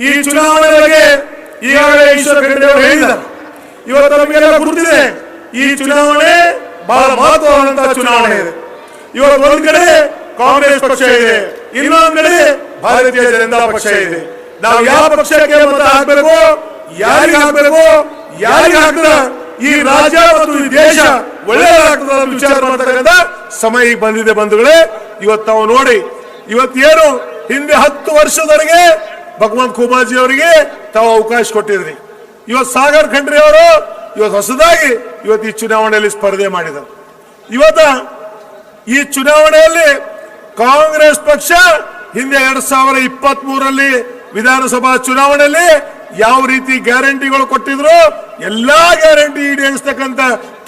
ಈ ಚುನಾವಣೆ ಬಗ್ಗೆ ಈಗಾಗಲೇ ಈಶ್ವರ ಖಂಡ್ರೆ ಅವರು ಹೇಳಿದ್ದಾರೆ. ಇವತ್ತು ನಮಗೆಲ್ಲ ಗುರುತಿದೆ, ಈ ಚುನಾವಣೆ ಬಹಳ ಮಹತ್ವವಾದಂತಹ ಚುನಾವಣೆ ಇದೆ. ಇವತ್ತು ಒಂದ್ ಕಡೆ ಕಾಂಗ್ರೆಸ್ ಪಕ್ಷ ಇದೆ, ಇನ್ನೊಂದ್ ಕಡೆ ಭಾರತೀಯ ಜನತಾ ಪಕ್ಷ ಇದೆ. ನಾವು ಯಾವ ಪಕ್ಷಕ್ಕೆ ಮತ ಹಾಕಬೇಕು, ಯಾರಿಗೆ ಹಾಕಬೇಕು, ಯಾರಿಗೆ ಹಾಕಿದ್ರೆ ಈ ರಾಜ್ಯ ಮತ್ತು ಈ ದೇಶ ಒಳ್ಳೆಯದಾಗ್ತದೆ ಅಂತ ವಿಚಾರ ಮಾಡ್ತಕ್ಕಂಥ ಸಮಯ ಬಂದಿದೆ ಬಂಧುಗಳೇ. ಇವತ್ತು ನಾವು ನೋಡಿ, ಇವತ್ತೇನು ಹಿಂದೆ 10 ವರ್ಷದವರೆಗೆ ಭಗವಂತ ಖೂಬಾಜಿ ಅವರಿಗೆ ತಾವು ಅವಕಾಶ ಕೊಟ್ಟಿದ್ರಿ. ಇವತ್ತು ಸಾಗರ್ ಖಂಡ್ರೆ ಅವರು ಇವತ್ತು ಹೊಸದಾಗಿ ಇವತ್ತು ಈ ಚುನಾವಣೆಯಲ್ಲಿ ಸ್ಪರ್ಧೆ ಮಾಡಿದರು. ಇವತ್ತ ಈ ಚುನಾವಣೆಯಲ್ಲಿ ಕಾಂಗ್ರೆಸ್ ಪಕ್ಷ ಹಿಂದೆ 2023ರಲ್ಲಿ ವಿಧಾನಸಭಾ ಚುನಾವಣೆಯಲ್ಲಿ ಯಾವ ರೀತಿ ಗ್ಯಾರಂಟಿಗಳು ಕೊಟ್ಟಿದ್ರು, ಎಲ್ಲಾ ಗ್ಯಾರಂಟಿ ಈಡೇರಿಸತಕ್ಕಂತ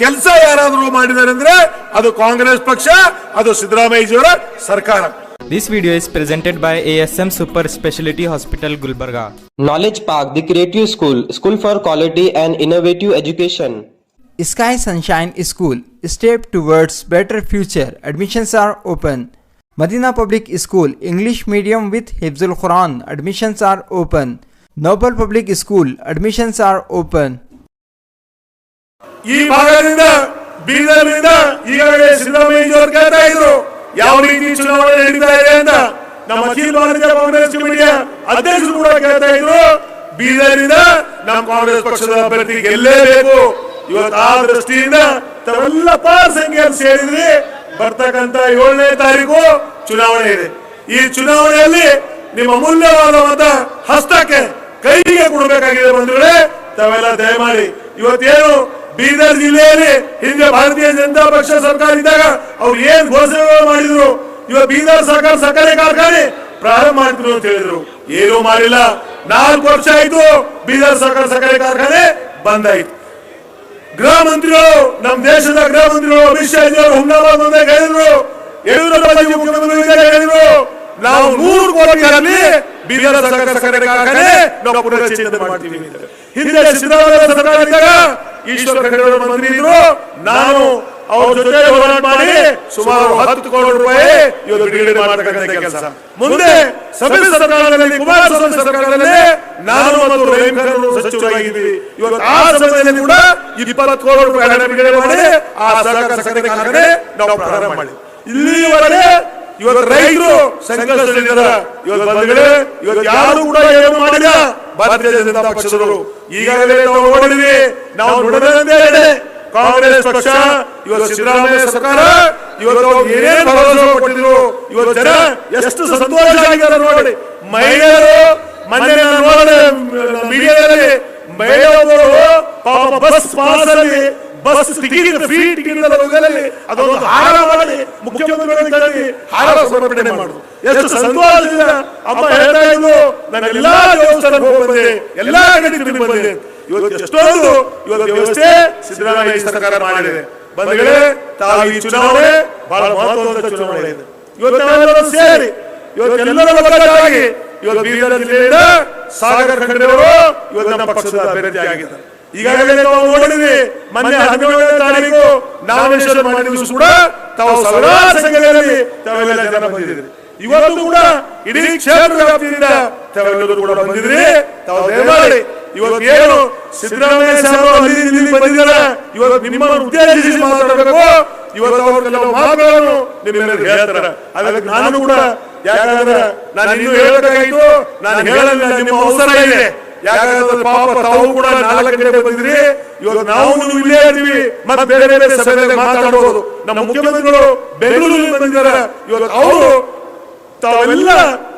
ಕೆಲಸ ಯಾರಾದರೂ ಮಾಡಿದ್ದಾರೆ ಅಂದ್ರೆ ಅದು ಕಾಂಗ್ರೆಸ್ ಪಕ್ಷ, ಅದು ಸಿದ್ದರಾಮಯ್ಯಜಿಯವರ ಸರ್ಕಾರ. This video is presented by ASM Super Speciality Hospital, Gulbarga. Knowledge Park, the Creative School, School for Quality and Innovative Education. Sky Sunshine School, step towards better future. Admissions are open. Madina Public School, English medium with Hifzul Quran. Admissions are open. Noble Public School, admissions are open. ಈ ಭಾಗದಿಂದ ಬೀದರ್ನಿಂದ ಈಗಾಗಲೇ ಸಿದ್ದರಾಮಯ್ಯಜಿಯವರು ಕೇಳ್ತಾ ಇದ್ರು ಯಾವ ರೀತಿ ಚುನಾವಣೆ ನಡೀತಾ ಇದೆ ಅಂತ. ನಮ್ಮ ಅಖಿಲ ಭಾರತೀಯ ಕಾಂಗ್ರೆಸ್ ಕಮಿಟಿಯ ಅಧ್ಯಕ್ಷರು ಕೂಡ ಕೇಳ್ತಾ ಇದ್ರು, ಬೀದರ್ನಿಂದ ನಮ್ಮ ಕಾಂಗ್ರೆಸ್ ಪಕ್ಷದ ಅಭ್ಯರ್ಥಿ ಗೆಲ್ಲೇಬೇಕು. ಇವತ್ತು ಆ ದೃಷ್ಟಿಯಿಂದ ತಾವೆಲ್ಲ ಪಾರ್ ಸಂಖ್ಯೆಯಲ್ಲಿ ಸೇರಿದ್ರಿ. ಬರ್ತಕ್ಕಂತ 7ನೇ ತಾರೀಕು ಚುನಾವಣೆ ಇದೆ. ಈ ಚುನಾವಣೆಯಲ್ಲಿ ನಿಮ್ಮ ಅಮೂಲ್ಯವಾದ ಮತ ಹಸ್ತಕ್ಕೆ ಕೈಗೆ ಕೊಡಬೇಕಾಗಿದೆ ಬಂಧುಗಳೇ. ತಾವೆಲ್ಲ ದಯಮಾಡಿ ಇವತ್ತೇನು ಬೀದರ್ ಜಿಲ್ಲೆಯಲ್ಲಿ ಹಿಂದೆ ಭಾರತೀಯ ಜನತಾ ಪಕ್ಷ ಸರ್ಕಾರ ಇದ್ದಾಗ ಅವ್ರು ಏನ್ ಘೋಷಣೆಗಳು ಮಾಡಿದ್ರು, ಇವತ್ತು ಬೀದರ್ ಸಹಕಾರ ಸಕ್ಕರೆ ಕಾರ್ಖಾನೆ ಪ್ರಾರಂಭ ಮಾಡ್ತಿದ್ರು ಅಂತ ಹೇಳಿದ್ರು, ಏನೂ ಮಾಡಿಲ್ಲ. 4 ವರ್ಷ ಆಯ್ತು, ಬೀದರ್ ಸಹಕಾರ ಸಕ್ಕರೆ ಕಾರ್ಖಾನೆ ಬಂದಾಯ್ತು. ಗೃಹ ಮಂತ್ರಿಗಳು, ನಮ್ಮ ದೇಶದ ಗೃಹ ಮಂತ್ರಿಗಳು ಅಮಿತ್ ಶಾ ಅವರು ಹುಮ್ನಾಬಾದ್ ಬಂದಾಗ ಹೇಳಿದ್ರು, ಯಡಿಯೂರಪ್ಪ ಮುಖ್ಯಮಂತ್ರಿ ಹೇಳಿದ್ರು, ನಾವು 100 ಕೋಟಿ ಆಗಲಿ ಬೀದರ್ ಸಕ್ಕರೆ ಕಾರ್ಖಾನೆ ನಾವು ಪುನಶ್ಚೇತನ ಮಾಡ್ತೀವಿ. ಹಿಂದೆ ಸಿದ್ದರಾಮಯ್ಯ ಸರ್ಕಾರ ಇದ್ದಾಗ ಈಶ್ವರ ಖಂಡ್ರೆ ಅವರು ಮಂತ್ರಿ ಇದ್ರು, ನಾನು ಅವ್ರ ಜೊತೆ ಹೋರಾಟ ಮಾಡಿ ಸುಮಾರು 10 ಕೋಟಿ ರೂಪಾಯಿ ಇವತ್ತು ಬಿಡುಗಡೆ ಮಾಡತಕ್ಕಂಥ ಕೆಲಸ. ಮುಂದೆ ಸಮ್ಮಿಶ್ರ ಸರ್ಕಾರದಲ್ಲಿ, ಕುಮಾರಸ್ವಾಮಿ ಸರ್ಕಾರದಲ್ಲಿ ನಾನು ಮತ್ತು ರಹೀಂ ಖಾನ್ ಅವರು ಸಚಿವರಾಗಿದ್ವಿ. ಇವತ್ತು ಆ ಸಮಯದಲ್ಲಿ ಕೂಡ 20 ಕೋಟಿ ರೂಪಾಯಿ ಹಣ ಬಿಡುಗಡೆ ಮಾಡಿ ಆ ಸಕ್ಕರೆ ಕಾರ್ಖಾನೆ ನಾವು ಪ್ರಾರಂಭ ಮಾಡಿ ಇಲ್ಲಿವರೆಗೆ ಇವತ್ತು ರೈತರು ಸಂಕಷ್ಟದಲ್ಲಿದ್ದಾರೆ. ಇವತ್ತು ಬಂಧುಗಳೇ, ಇವತ್ತು ಯಾರು ಕೂಡ ಏನು ಮಾಡಿಲ್ಲ ಭಾರತೀಯ ಜನತಾ ಪಕ್ಷದವರು. ಈಗಾಗಲೇ ನಾವು ನೋಡಿದ್ವಿ, ನಾವು ನೋಡದಂತೆ ಕಾಂಗ್ರೆಸ್ ಪಕ್ಷ ಇವತ್ತು ಸಿದ್ದರಾಮಯ್ಯ ಸರ್ಕಾರ ಇವತ್ತು ಏನೇನು ಭರವಸೆ ಕೊಟ್ಟಿದ್ರು, ಇವತ್ತು ಜನ ಎಷ್ಟು ಸಂತೋಷ ಆಗಿದ್ದಾರೆ ನೋಡಿ. ಮಹಿಳೆಯರು ಮೊನ್ನೆ ನೋಡಿ ಮೀಡಿಯಾದಲ್ಲಿ ಮಹಿಳೆಯರು ಪಾಪ ಬಸ್ ಪಾಸ್ ಅಲ್ಲಿ ಬಸ್ ಟಿಕೆಟ್ ಫ್ರೀ ಟಿಕೆಟ್ ಅದೊಂದು ಹಾರ ಮಾಡಿ ಮುಖ್ಯಮಂತ್ರಿಗಳಿಗೆ ಹಾರ ಸಮರ್ಪಣೆ ಮಾಡುದು. ಎಷ್ಟು ಸಂತೋಷದಿಂದ ಅಮ್ಮ ಹೇಳ್ತಾ ಇದ್ರು, ನಾನು ಎಲ್ಲಾ ದೇವಸ್ಥಾನಕ್ಕೆ ಹೋಗಿ ಬಂದೆ, ಎಲ್ಲಾ ಕಡೆ ಬಂದೆ. ಇವತ್ತು ಎಷ್ಟೊಂದು ಇವತ್ತು ವ್ಯವಸ್ಥೆ ಸಿದ್ದರಾಮಯ್ಯ ಸರ್ಕಾರ ಮಾಡಿದೆ. ಬಂಧುಗಳೇ, ತಾವು ಈ ಚುನಾವಣೆ ಬಹಳ ಮಹತ್ವದ ಚುನಾವಣೆ ಇದೆ. ಇವತ್ತು ನಾವೆಲ್ಲರೂ ಸೇರಿ ಇವತ್ತೆಲ್ಲರ ಒಗ್ಗಟ್ಟಾಗಿ ಇವತ್ತು ಬೀದರ್ ಜಿಲ್ಲೆಯಿಂದ ಸಾಗರ್ ಖಂಡ್ರೆ ಅವರು ಇವತ್ತು ನಮ್ಮ ಪಕ್ಷದ ಅಭ್ಯರ್ಥಿ ಆಗಿದ್ದಾರೆ. ಈಗಾಗಲೇ ನಾವು ನೋಡಿದ್ವಿ, ಮೊನ್ನೆ 17ನೇ ತಾರೀಕು ನಾಮಿನೇಷನ್ ಮಾಡಿದ್ರು ಕೂಡ ತಾವು ಸಾವಿರಾರು ಸಂಖ್ಯೆಯಲ್ಲಿ ತಾವೆಲ್ಲ ಜನ ಬಂದಿದ್ರಿ. ಇವತ್ತು ಕೂಡ ಇಡೀ ಕ್ಷೇತ್ರ ವ್ಯಾಪ್ತಿಯಿಂದ ತಾವೆಲ್ಲರೂ ಕೂಡ ಬಂದಿದ್ರಿ. ತಾವು ದಯಮಾಡಿ ಇವತ್ತು ಏನು ಸಿದ್ದರಾಮಯ್ಯ ಸಾಹೇಬರು ಅಲ್ಲಿ ಬಂದಿದ್ದಾರೆ, ಇವತ್ತು ನಿಮ್ಮನ್ನು ಉದ್ದೇಶಿಸಿ ಮಾತಾಡಬೇಕು. ಇವತ್ತು ಅವರು ಕೆಲವು ಮಾತುಗಳನ್ನು ನಿಮ್ಮೆಲ್ಲರೂ ಹೇಳ್ತಾರೆ. ಅದಕ್ಕೆ ನಾನು ಕೂಡ, ಯಾಕಂದ್ರೆ ನಾನು ಇನ್ನೂ ಹೇಳಬೇಕಾಗಿತ್ತು, ನಾನು ಹೇಳಲಿಲ್ಲ, ನಿಮ್ಮ ಅವಸರ ಇದೆ. ಯಾಕಂದ್ರೆ ಪಾಪ ತಾವು ಕೂಡ 4 ಗಂಟೆ ಬಂದಿರಿ. ಇವತ್ತು ನಾವು ಇಲ್ಲೇ ಇದ್ದೀವಿ, ಮತ್ತೆ ಬೇರೆ ಬೇರೆ ಸಭೆಯಲ್ಲಿ ಮಾತಾಡಬಹುದು. ನಮ್ಮ ಮುಖ್ಯಮಂತ್ರಿಗಳು ಬೆಂಗಳೂರಿನಲ್ಲಿ ಬಂದಿದ್ದಾರೆ. ಇವತ್ತು ಅವರು ತಾವೆಲ್ಲ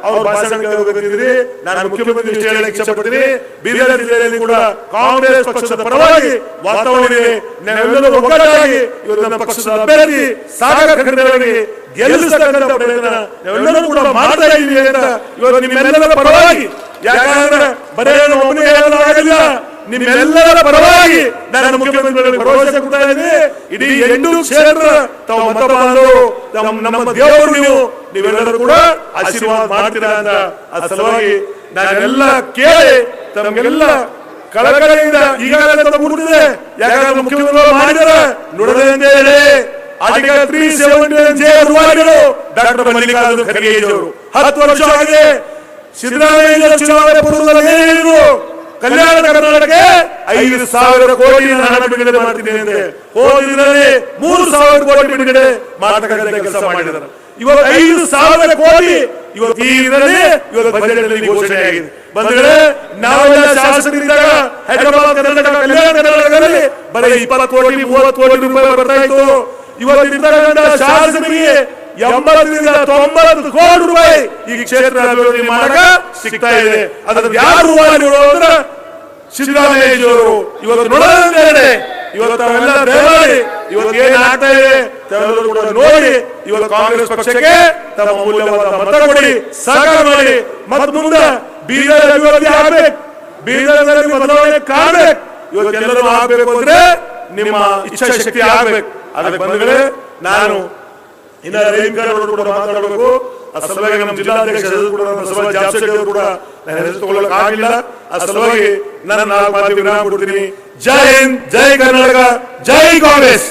ಅವ್ರ ಭಾಷಣ ಕೇಳಬೇಕಿದ್ರಿ. ನಾನು ಮುಖ್ಯಮಂತ್ರಿ ಇಷ್ಟ ಹೇಳಕ್ಕೆ ಇಷ್ಟಪಡ್ತೀನಿ, ಬೀದರ್ ಜಿಲ್ಲೆಯಲ್ಲಿ ಕೂಡ ಕಾಂಗ್ರೆಸ್ ಪಕ್ಷದ ಪರವಾಗಿ ವಾತಾವರಣ ಇದೆ. ನಾವೆಲ್ಲರೂ ಒಗ್ಗಟ್ಟಾಗಿ ಇವತ್ತು ನಮ್ಮ ಪಕ್ಷದ ಅಭ್ಯರ್ಥಿ ಸಾಗರ್ ಖಂಡ್ರೆ ಅವರಿಗೆ ಗೆಲ್ಲಿಸತಕ್ಕಂಥ ಪ್ರಯತ್ನ ನಾವೆಲ್ಲರೂ ಕೂಡ ಮಾಡ್ತಾ ಇದ್ದೀವಿ ಅಂತ ಇವತ್ತು ನಿಮ್ಮೆಲ್ಲರ ಪರವಾಗಿ, ಯಾಕಂದ್ರೆ ಬರೇ ಒಬ್ಬನೇ ಹೇಳಲಾಗಿಲ್ಲ, ನಿಮ್ಮೆಲ್ಲರ ಪರವಾಗಿ ನಾನು ಮುಖ್ಯಮಂತ್ರಿಗಳಿಗೆ ಭರವಸೆ ಕೊಡ್ತಾ ಇದ್ದೀನಿ. ಇಡೀ 8 ಕ್ಷೇತ್ರ ತಾವು ಮತ ಬಾಂಧವರು, ನಮ್ಮ ದೇವರು ನೀವು, ನೀವೆಲ್ಲರೂ ಕೂಡ ಆಶೀರ್ವಾದ ಮಾಡ್ತೀರಾ ಅಂತ ಆ ಸಲುವಾಗಿ ನಾನೆಲ್ಲ ಕೇಳಿ ತಮಗೆಲ್ಲ ಕಳಕಳಿಯಿಂದ ಈಗಾಗಲೇ ಮುಟ್ಟಿದೆ. ಯಾಕಂದ್ರೆ ಮುಖ್ಯಮಂತ್ರಿಗಳು ಮಾಡಿದರೆ ನುಡಿದೆ ಅಂತ ಹೇಳಿ ಆರ್ಟಿಕಲ್ 370 ಡಾಕ್ಟರ್ ಮಲ್ಲಿಕಾರ್ಜುನ ಖರ್ಗೆ ಅವರು 10 ವರ್ಷ ಆಗಿದೆ. ಸಿದ್ದರಾಮಯ್ಯ ಚುನಾವಣೆ ಪೂರ್ವದಲ್ಲಿ ಕಲ್ಯಾಣ ಕರ್ನಾಟಕಕ್ಕೆ 5,000 ಕೋಟಿ ಹಣ ಬಿಡುಗಡೆ ಮಾಡ್ತೀನಿ ಅಂದ್ರೆ ಹೋದ ದಿನದಲ್ಲಿ 3,000 ಕೋಟಿ ಬಿಡುಗಡೆ ಮಾಡತಕ್ಕಂಥ ಕೆಲಸ ಮಾಡಿದ್ದಾರೆ. ಇವತ್ತು 5,000 ಕೋಟಿ ಇವತ್ತು ಈ ದಿನದಲ್ಲಿ ಇವತ್ತು ಬಜೆಟ್ ಅಲ್ಲಿ ಘೋಷಣೆ ಆಗಿದೆ. ಬಂಧುಗಳೇ, ನಾವೆಲ್ಲ ಶಾಸಕರಿದ್ದಾಗ ಹೈದರಾಬಾದ್ ಕರ್ನಾಟಕ ಕಲ್ಯಾಣ ಕರ್ನಾಟಕದಲ್ಲಿ ಬರೀ 20 ಕೋಟಿ 30 ಕೋಟಿ ರೂಪಾಯಿ ಬರ್ತಾ ಇತ್ತು. ಇವತ್ತಿರ್ತಕ್ಕಂಥ ಶಾಸಕರಿಗೆ 80-90 ಕೋಟಿ ರೂಪಾಯಿ ಈ ಕ್ಷೇತ್ರ ಅಭಿವೃದ್ಧಿ ಮಾಡಕ ಸಿಗ್ತಾ ಇದೆ. ಅದನ್ನು ಯಾರು ಅಂದ್ರೆ ಸಿದ್ದರಾಮಯ್ಯವರು ಇವತ್ತು ನೋಡೋದೇ. ಇವತ್ತು ತಾವೆಲ್ಲ ದಯಮಾಡಿ ಇವತ್ತು ಏನ್ ಆಗ್ತಾ ಇದೆ ತಾವೆಲ್ಲರೂ ಕೂಡ ನೋಡಿ ಇವತ್ತು ಕಾಂಗ್ರೆಸ್ ಪಕ್ಷಕ್ಕೆ ತಮ್ಮ ಅಮೂಲ್ಯವಾದ ಮತ ಕೊಡಿ, ಸಹಕಾರ ಮಾಡಿ. ಮತ್ತು ಮುಂದೆ ಬೀದರ್ ಅಭಿವೃದ್ಧಿ ಆಗ್ಬೇಕು, ಬೀದರ್ನಲ್ಲಿ ಬದಲಾವಣೆ ಕಾಣ್ಬೇಕು. ಇವತ್ತೆಲ್ಲರೂ ಆಗ್ಬೇಕು ಅಂದ್ರೆ ನಿಮ್ಮ ಇಚ್ಛಾಶಕ್ತಿ ಆಗ್ಬೇಕು. ಅದಕ್ಕೆ ಬಂಧುಗಳೇ, ನಾನು ಇನ್ನ ರೇಣುಕಾ ಅವರು ಕೂಡ ಮಾತಾಡಬೇಕು. ಆ ಸಲುವಾಗಿ ನಮ್ಮ ಜಿಲ್ಲಾಧ್ಯಕ್ಷ ಕೂಡ ಜಾಬ್ ಶೆಟ್ಟಿ ಅವರು ಕೂಡ ನಾನು ಹೆಸರು ತಗೊಳ್ಳಕ್ ಆಗಿಲ್ಲ. ಆ ಸಲುವಾಗಿ ನಾನು 4 ಮಾತು ವಿರಾಮ ಕೊಡ್ತೀನಿ. ಜೈ ಹಿಂದ್, ಜೈ ಕರ್ನಾಟಕ, ಜೈ ಕಾಂಗ್ರೆಸ್.